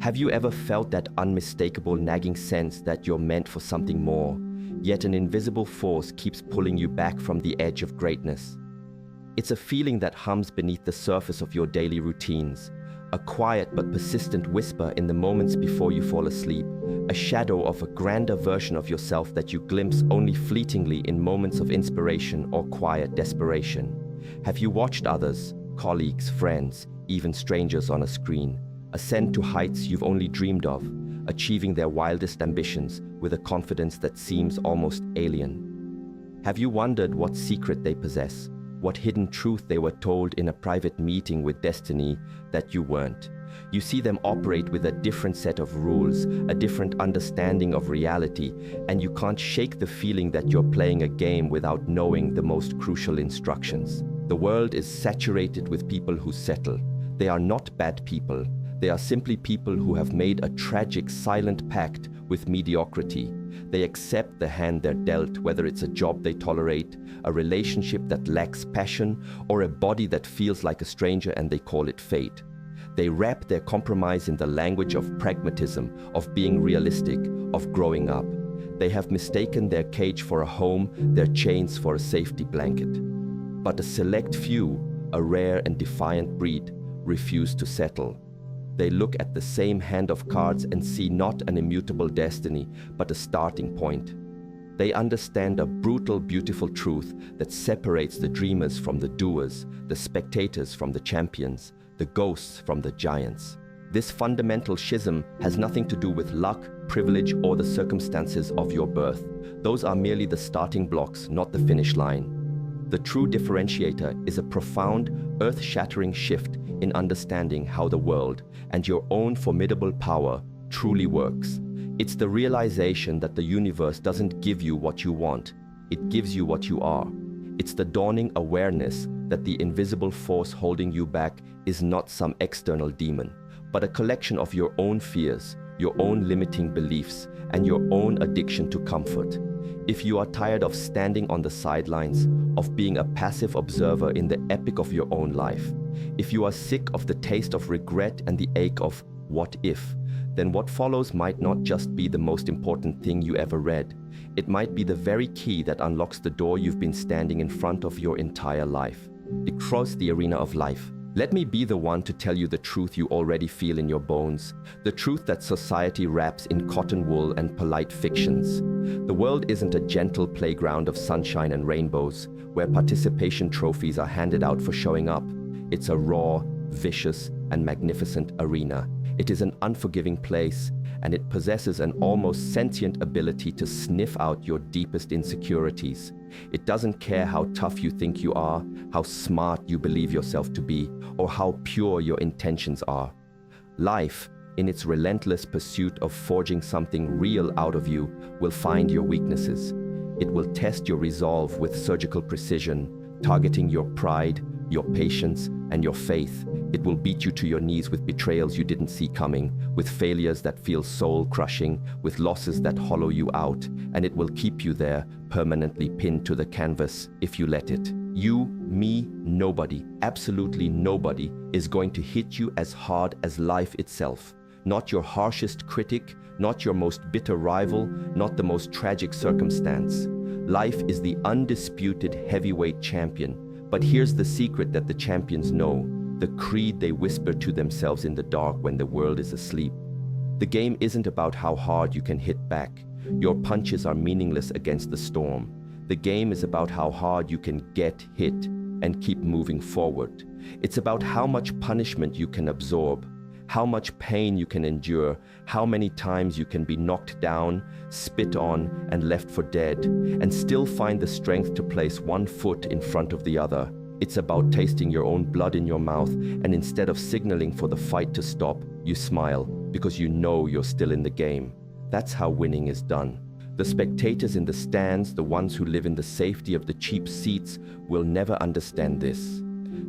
Have you ever felt that unmistakable nagging sense that you're meant for something more, yet an invisible force keeps pulling you back from the edge of greatness? It's a feeling that hums beneath the surface of your daily routines, a quiet but persistent whisper in the moments before you fall asleep, a shadow of a grander version of yourself that you glimpse only fleetingly in moments of inspiration or quiet desperation. Have you watched others, colleagues, friends, even strangers on a screen, ascend to heights you've only dreamed of, achieving their wildest ambitions with a confidence that seems almost alien? Have you wondered what secret they possess, what hidden truth they were told in a private meeting with destiny that you weren't? You see them operate with a different set of rules, a different understanding of reality, and you can't shake the feeling that you're playing a game without knowing the most crucial instructions. The world is saturated with people who settle. They are not bad people. They are simply people who have made a tragic, silent pact with mediocrity. They accept the hand they're dealt, whether it's a job they tolerate, a relationship that lacks passion, or a body that feels like a stranger and they call it fate. They wrap their compromise in the language of pragmatism, of being realistic, of growing up. They have mistaken their cage for a home, their chains for a safety blanket. But a select few, a rare and defiant breed, refuse to settle. They look at the same hand of cards and see not an immutable destiny, but a starting point. They understand a brutal, beautiful truth that separates the dreamers from the doers, the spectators from the champions, the ghosts from the giants. This fundamental schism has nothing to do with luck, privilege, or the circumstances of your birth. Those are merely the starting blocks, not the finish line. The true differentiator is a profound, earth-shattering shift in understanding how the world and your own formidable power truly works. It's the realization that the universe doesn't give you what you want, it gives you what you are. It's the dawning awareness that the invisible force holding you back is not some external demon, but a collection of your own fears, your own limiting beliefs, and your own addiction to comfort. If you are tired of standing on the sidelines, of being a passive observer in the epic of your own life, if you are sick of the taste of regret and the ache of what if, then what follows might not just be the most important thing you ever read. It might be the very key that unlocks the door you've been standing in front of your entire life. Across the arena of life, let me be the one to tell you the truth you already feel in your bones, the truth that society wraps in cotton wool and polite fictions. The world isn't a gentle playground of sunshine and rainbows, where participation trophies are handed out for showing up. It's a raw, vicious, and magnificent arena. It is an unforgiving place, and it possesses an almost sentient ability to sniff out your deepest insecurities. It doesn't care how tough you think you are, how smart you believe yourself to be, or how pure your intentions are. Life, in its relentless pursuit of forging something real out of you, will find your weaknesses. It will test your resolve with surgical precision, targeting your pride, your patience, and your faith. It will beat you to your knees with betrayals you didn't see coming, with failures that feel soul-crushing, with losses that hollow you out, and it will keep you there, permanently pinned to the canvas, if you let it. You, me, nobody, absolutely nobody, is going to hit you as hard as life itself. Not your harshest critic, not your most bitter rival, not the most tragic circumstance. Life is the undisputed heavyweight champion. But here's the secret that the champions know, the creed they whisper to themselves in the dark when the world is asleep. The game isn't about how hard you can hit back. Your punches are meaningless against the storm. The game is about how hard you can get hit and keep moving forward. It's about how much punishment you can absorb, how much pain you can endure, how many times you can be knocked down, spit on, and left for dead, and still find the strength to place one foot in front of the other. It's about tasting your own blood in your mouth, and instead of signaling for the fight to stop, you smile, because you know you're still in the game. That's how winning is done. The spectators in the stands, the ones who live in the safety of the cheap seats, will never understand this.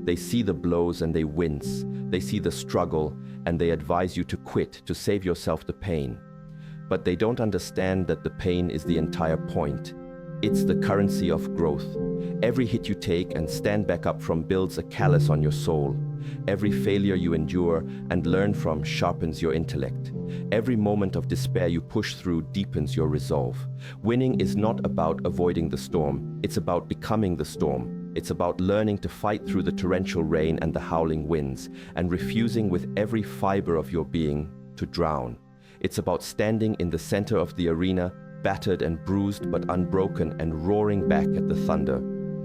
They see the blows and they wince. They see the struggle and they advise you to quit, to save yourself the pain. But they don't understand that the pain is the entire point. It's the currency of growth. Every hit you take and stand back up from builds a callus on your soul. Every failure you endure and learn from sharpens your intellect. Every moment of despair you push through deepens your resolve. Winning is not about avoiding the storm, it's about becoming the storm. It's about learning to fight through the torrential rain and the howling winds, and refusing with every fiber of your being to drown. It's about standing in the center of the arena, battered and bruised but unbroken, and roaring back at the thunder.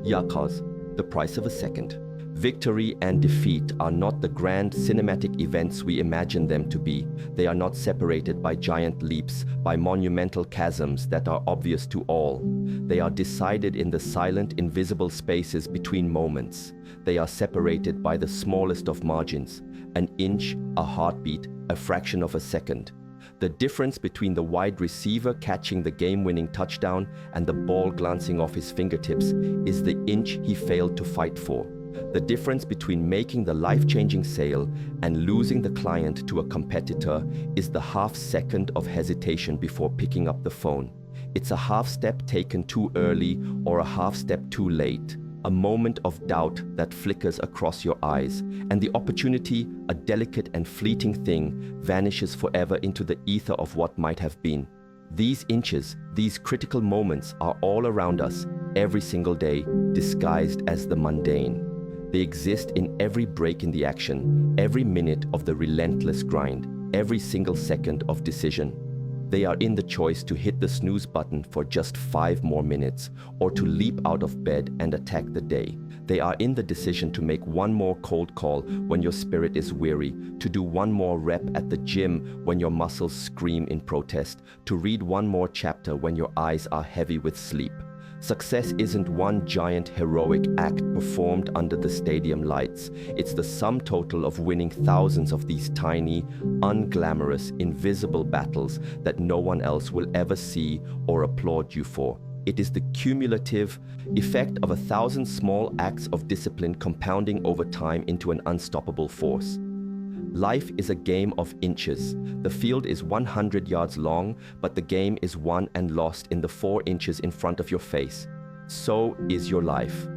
Yakas, the price of a second. Victory and defeat are not the grand cinematic events we imagine them to be. They are not separated by giant leaps, by monumental chasms that are obvious to all. They are decided in the silent, invisible spaces between moments. They are separated by the smallest of margins, an inch, a heartbeat, a fraction of a second. The difference between the wide receiver catching the game-winning touchdown and the ball glancing off his fingertips is the inch he failed to fight for. The difference between making the life-changing sale and losing the client to a competitor is the half second of hesitation before picking up the phone. It's a half step taken too early or a half step too late. A moment of doubt that flickers across your eyes, and the opportunity, a delicate and fleeting thing, vanishes forever into the ether of what might have been. These inches, these critical moments are all around us, every single day, disguised as the mundane. They exist in every break in the action, every minute of the relentless grind, every single second of decision. They are in the choice to hit the snooze button for just 5 more minutes, or to leap out of bed and attack the day. They are in the decision to make one more cold call when your spirit is weary, to do one more rep at the gym when your muscles scream in protest, to read one more chapter when your eyes are heavy with sleep. Success isn't one giant heroic act performed under the stadium lights. It's the sum total of winning thousands of these tiny, unglamorous, invisible battles that no one else will ever see or applaud you for. It is the cumulative effect of 1,000 small acts of discipline compounding over time into an unstoppable force. Life is a game of inches. The field is 100 yards long, but the game is won and lost in the 4 inches in front of your face. So is your life.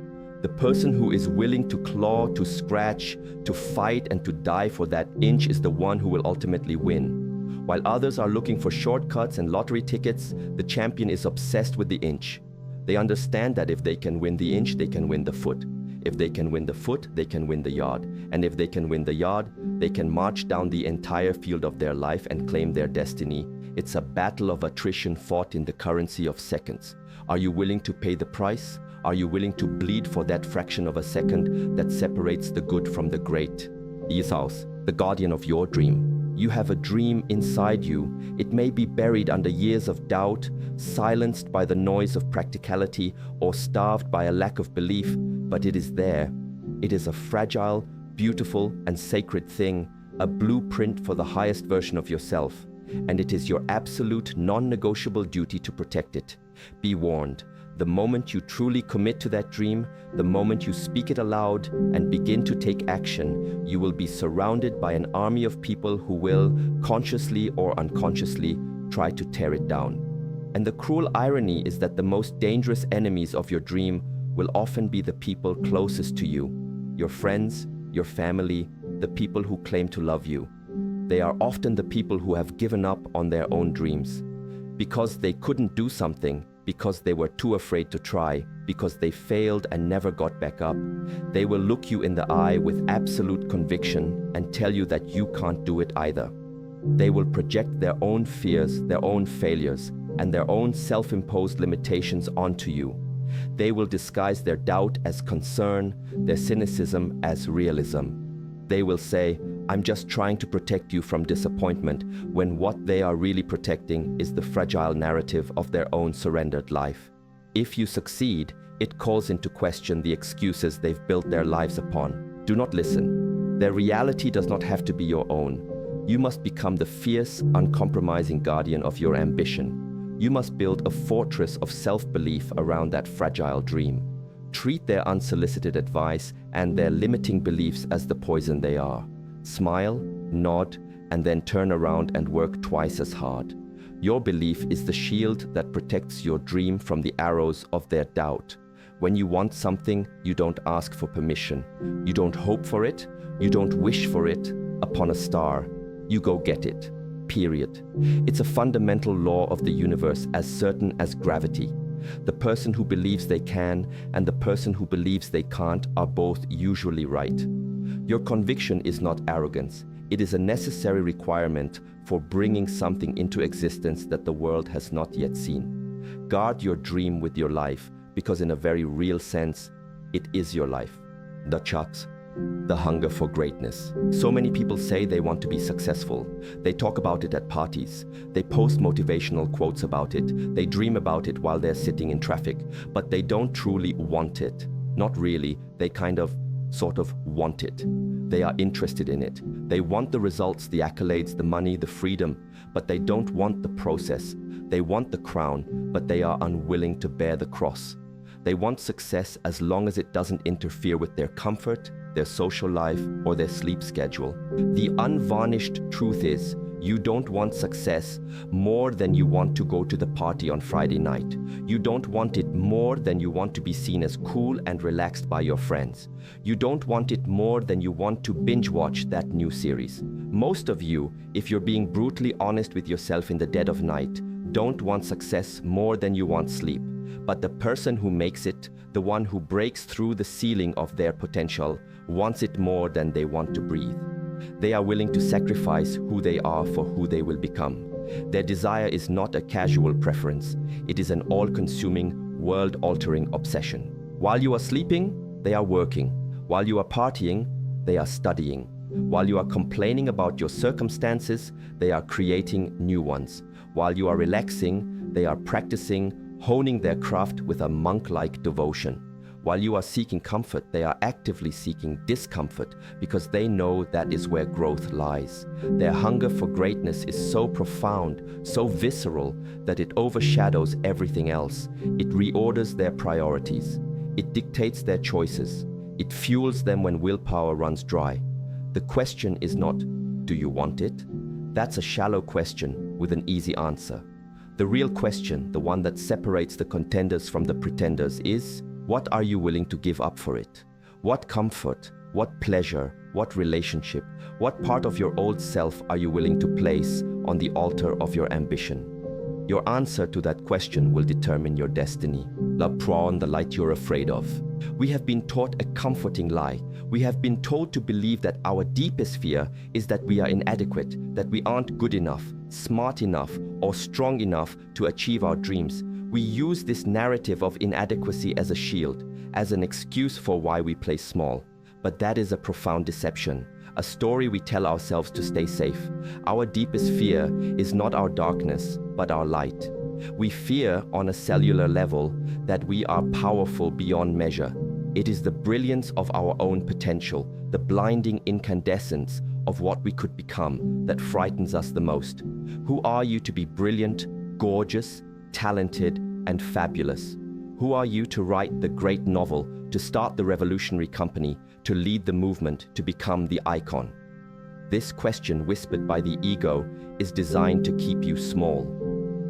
The person who is willing to claw, to scratch, to fight, and to die for that inch is the one who will ultimately win. While others are looking for shortcuts and lottery tickets, the champion is obsessed with the inch. They understand that if they can win the inch, they can win the foot. If they can win the foot, they can win the yard. And if they can win the yard, they can march down the entire field of their life and claim their destiny. It's a battle of attrition fought in the currency of seconds. Are you willing to pay the price? Are you willing to bleed for that fraction of a second that separates the good from the great? Isaus, the guardian of your dream. You have a dream inside you. It may be buried under years of doubt, silenced by the noise of practicality, or starved by a lack of belief, but it is there. It is a fragile, beautiful, and sacred thing, a blueprint for the highest version of yourself, and it is your absolute, non-negotiable duty to protect it. Be warned. The moment you truly commit to that dream, the moment you speak it aloud and begin to take action, you will be surrounded by an army of people who will, consciously or unconsciously, try to tear it down. And the cruel irony is that the most dangerous enemies of your dream will often be the people closest to you, your friends, your family, the people who claim to love you. They are often the people who have given up on their own dreams. Because they couldn't do something, because they were too afraid to try, because they failed and never got back up, they will look you in the eye with absolute conviction and tell you that you can't do it either. They will project their own fears, their own failures, and their own self-imposed limitations onto you. They will disguise their doubt as concern, their cynicism as realism. They will say, "I'm just trying to protect you from disappointment," when what they are really protecting is the fragile narrative of their own surrendered life. If you succeed, it calls into question the excuses they've built their lives upon. Do not listen. Their reality does not have to be your own. You must become the fierce, uncompromising guardian of your ambition. You must build a fortress of self-belief around that fragile dream. Treat their unsolicited advice and their limiting beliefs as the poison they are. Smile, nod, and then turn around and work twice as hard. Your belief is the shield that protects your dream from the arrows of their doubt. When you want something, you don't ask for permission. You don't hope for it. You don't wish for it upon a star. You go get it. Period. It's a fundamental law of the universe, as certain as gravity. The person who believes they can and the person who believes they can't are both usually right. Your conviction is not arrogance. It is a necessary requirement for bringing something into existence that the world has not yet seen. Guard your dream with your life, because in a very real sense, it is your life. The chucks. The hunger for greatness. So many people say they want to be successful. They talk about it at parties. They post motivational quotes about it. They dream about it while they're sitting in traffic. But they don't truly want it. Not really. They sort of want it. They are interested in it. They want the results, the accolades, the money, the freedom. But they don't want the process. They want the crown, but they are unwilling to bear the cross. They want success as long as it doesn't interfere with their comfort, their social life, or their sleep schedule. The unvarnished truth is, you don't want success more than you want to go to the party on Friday night. You don't want it more than you want to be seen as cool and relaxed by your friends. You don't want it more than you want to binge watch that new series. Most of you, if you're being brutally honest with yourself in the dead of night, don't want success more than you want sleep. But the person who makes it, the one who breaks through the ceiling of their potential, wants it more than they want to breathe. They are willing to sacrifice who they are for who they will become. Their desire is not a casual preference. It is an all-consuming, world-altering obsession. While you are sleeping, they are working. While you are partying, they are studying. While you are complaining about your circumstances, they are creating new ones. While you are relaxing, they are practicing, honing their craft with a monk-like devotion. While you are seeking comfort, they are actively seeking discomfort because they know that is where growth lies. Their hunger for greatness is so profound, so visceral, that it overshadows everything else. It reorders their priorities. It dictates their choices. It fuels them when willpower runs dry. The question is not, do you want it? That's a shallow question with an easy answer. The real question, the one that separates the contenders from the pretenders, is, what are you willing to give up for it? What comfort, what pleasure, what relationship, what part of your old self are you willing to place on the altar of your ambition? Your answer to that question will determine your destiny. La prawn, the light you're afraid of. We have been taught a comforting lie. We have been told to believe that our deepest fear is that we are inadequate, that we aren't good enough, smart enough, or strong enough to achieve our dreams. We use this narrative of inadequacy as a shield, as an excuse for why we play small. But that is a profound deception, a story we tell ourselves to stay safe. Our deepest fear is not our darkness, but our light. We fear on a cellular level that we are powerful beyond measure. It is the brilliance of our own potential, the blinding incandescence of what we could become, that frightens us the most. Who are you to be brilliant, gorgeous, talented, and fabulous? Who are you to write the great novel, to start the revolutionary company, to lead the movement, to become the icon? This question, whispered by the ego, is designed to keep you small.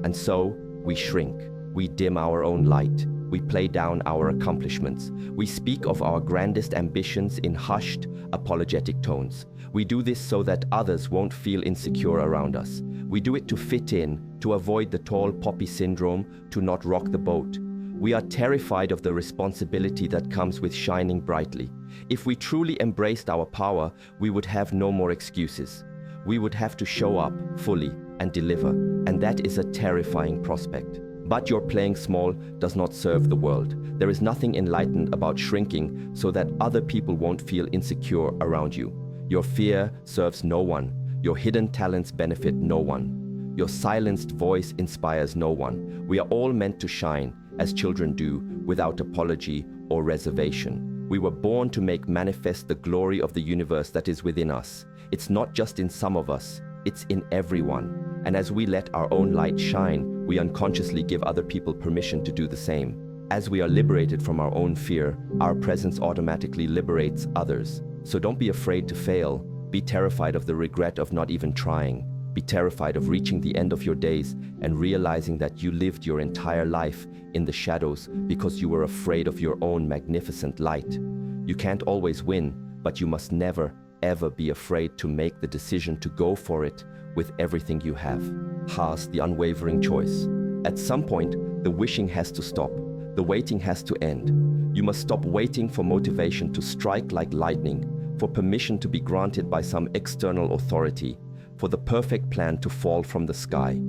And so, we shrink, we dim our own light, we play down our accomplishments, we speak of our grandest ambitions in hushed, apologetic tones. We do this so that others won't feel insecure around us. We do it to fit in, to avoid the tall poppy syndrome, to not rock the boat. We are terrified of the responsibility that comes with shining brightly. If we truly embraced our power, we would have no more excuses. We would have to show up fully and deliver, and that is a terrifying prospect. But your playing small does not serve the world. There is nothing enlightened about shrinking so that other people won't feel insecure around you. Your fear serves no one. Your hidden talents benefit no one. Your silenced voice inspires no one. We are all meant to shine, as children do, without apology or reservation. We were born to make manifest the glory of the universe that is within us. It's not just in some of us, it's in everyone. And as we let our own light shine, we unconsciously give other people permission to do the same. As we are liberated from our own fear, our presence automatically liberates others. So don't be afraid to fail. Be terrified of the regret of not even trying. Be terrified of reaching the end of your days and realizing that you lived your entire life in the shadows because you were afraid of your own magnificent light. You can't always win, but you must never, ever be afraid to make the decision to go for it with everything you have. Has the unwavering choice. At some point, the wishing has to stop. The waiting has to end. You must stop waiting for motivation to strike like lightning, for permission to be granted by some external authority, for the perfect plan to fall from the sky.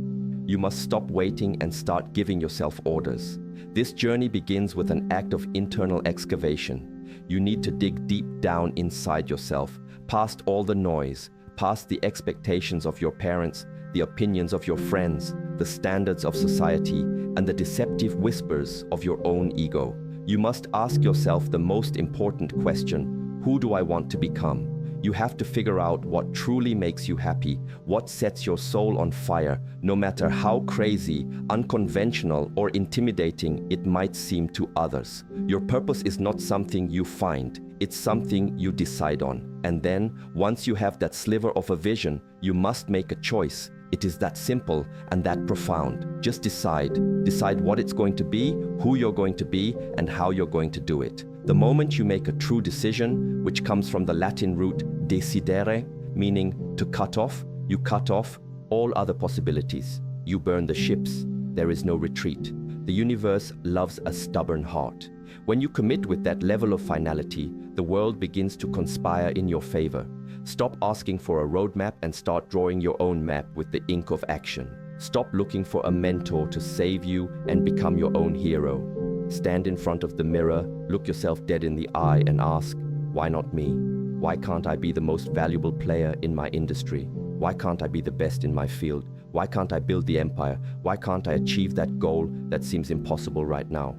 You must stop waiting and start giving yourself orders. This journey begins with an act of internal excavation. You need to dig deep down inside yourself, past all the noise, past the expectations of your parents, the opinions of your friends, the standards of society, and the deceptive whispers of your own ego. You must ask yourself the most important question: who do I want to become? You have to figure out what truly makes you happy, what sets your soul on fire, no matter how crazy, unconventional, or intimidating it might seem to others. Your purpose is not something you find, it's something you decide on. And then, once you have that sliver of a vision, you must make a choice. It is that simple and that profound. Just decide. Decide what it's going to be, who you're going to be, and how you're going to do it. The moment you make a true decision, which comes from the Latin root decidere, meaning to cut off, you cut off all other possibilities. You burn the ships. There is no retreat. The universe loves a stubborn heart. When you commit with that level of finality, the world begins to conspire in your favor. Stop asking for a roadmap and start drawing your own map with the ink of action. Stop looking for a mentor to save you and become your own hero. Stand in front of the mirror, look yourself dead in the eye and ask, why not me? Why can't I be the most valuable player in my industry? Why can't I be the best in my field? Why can't I build the empire? Why can't I achieve that goal that seems impossible right now?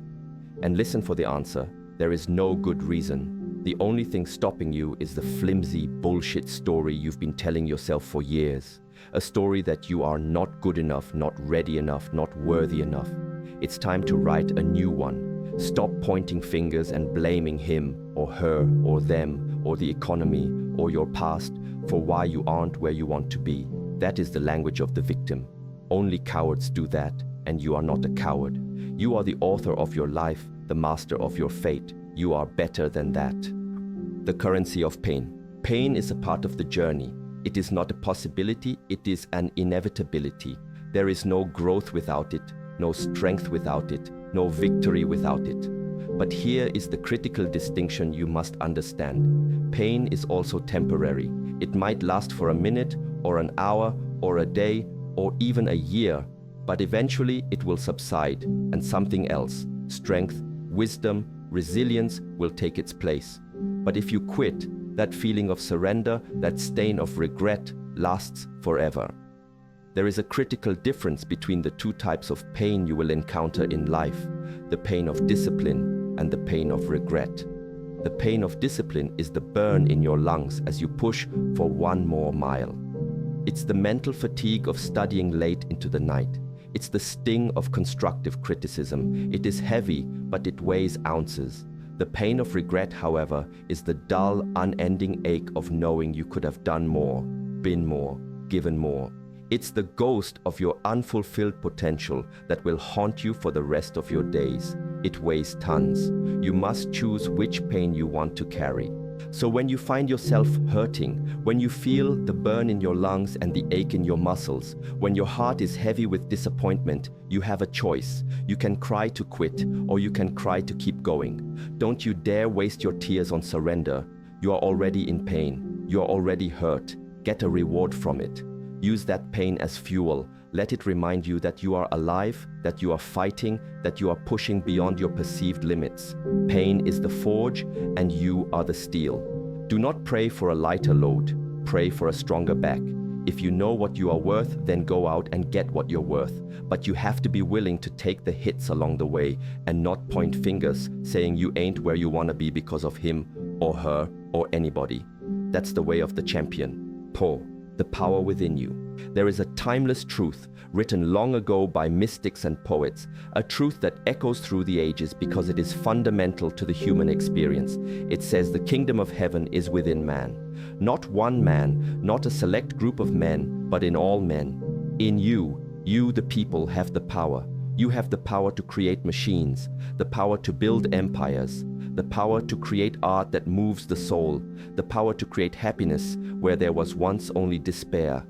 And listen for the answer. There is no good reason. The only thing stopping you is the flimsy bullshit story you've been telling yourself for years. A story that you are not good enough, not ready enough, not worthy enough. It's time to write a new one. Stop pointing fingers and blaming him or her or them or the economy or your past for why you aren't where you want to be. That is the language of the victim. Only cowards do that, and you are not a coward. You are the author of your life, the master of your fate. You are better than that. The currency of pain. Pain is a part of the journey. It is not a possibility, it is an inevitability. There is no growth without it, no strength without it, no victory without it. But here is the critical distinction you must understand. Pain is also temporary. It might last for a minute, or an hour, or a day, or even a year, but eventually it will subside, and something else, strength, wisdom, resilience will take its place. But if you quit, that feeling of surrender, that stain of regret, lasts forever. There is a critical difference between the two types of pain you will encounter in life, the pain of discipline and the pain of regret. The pain of discipline is the burn in your lungs as you push for one more mile. It's the mental fatigue of studying late into the night. It's the sting of constructive criticism. It is heavy, but it weighs ounces. The pain of regret, however, is the dull, unending ache of knowing you could have done more, been more, given more. It's the ghost of your unfulfilled potential that will haunt you for the rest of your days. It weighs tons. You must choose which pain you want to carry. So when you find yourself hurting, when you feel the burn in your lungs and the ache in your muscles, when your heart is heavy with disappointment, you have a choice. You can cry to quit, or you can cry to keep going. Don't you dare waste your tears on surrender. You are already in pain. You are already hurt. Get a reward from it. Use that pain as fuel. Let it remind you that you are alive, that you are fighting, that you are pushing beyond your perceived limits. Pain is the forge, and you are the steel. Do not pray for a lighter load. Pray for a stronger back. If you know what you are worth, then go out and get what you're worth. But you have to be willing to take the hits along the way and not point fingers saying you ain't where you want to be because of him or her or anybody. That's the way of the champion. Po. The power within you. There is a timeless truth written long ago by mystics and poets, a truth that echoes through the ages because it is fundamental to the human experience. It says the kingdom of heaven is within man. Not one man, not a select group of men, but in all men. In you, the people, have the power. You have the power to create machines, the power to build empires, the power to create art that moves the soul, the power to create happiness where there was once only despair.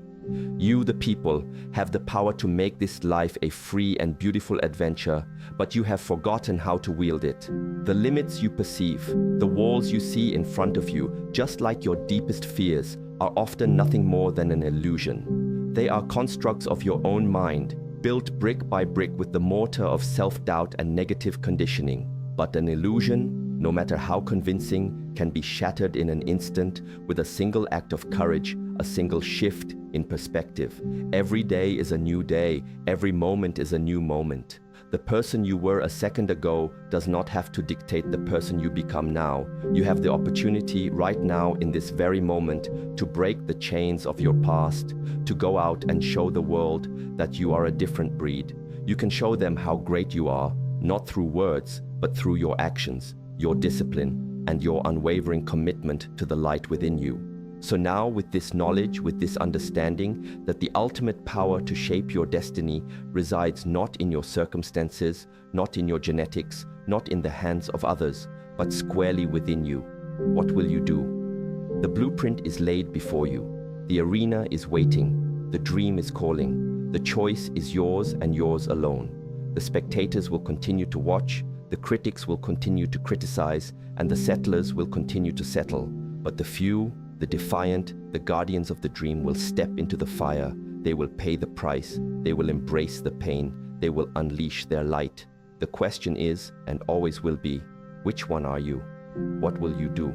You, the people, have the power to make this life a free and beautiful adventure, but you have forgotten how to wield it. The limits you perceive, the walls you see in front of you, just like your deepest fears, are often nothing more than an illusion. They are constructs of your own mind, built brick by brick with the mortar of self-doubt and negative conditioning. But an illusion, no matter how convincing, can be shattered in an instant with a single act of courage, a single shift in perspective. Every day is a new day. Every moment is a new moment. The person you were a second ago does not have to dictate the person you become now. You have the opportunity right now in this very moment to break the chains of your past, to go out and show the world that you are a different breed. You can show them how great you are, not through words, but through your actions, your discipline, and your unwavering commitment to the light within you. So now, with this knowledge, with this understanding that the ultimate power to shape your destiny resides not in your circumstances, not in your genetics, not in the hands of others, but squarely within you, what will you do? The blueprint is laid before you. The arena is waiting. The dream is calling. The choice is yours and yours alone. The spectators will continue to watch, the critics will continue to criticize, and the settlers will continue to settle. But the few, the defiant, the guardians of the dream will step into the fire. They will pay the price. They will embrace the pain. They will unleash their light. The question is, and always will be, which one are you? What will you do?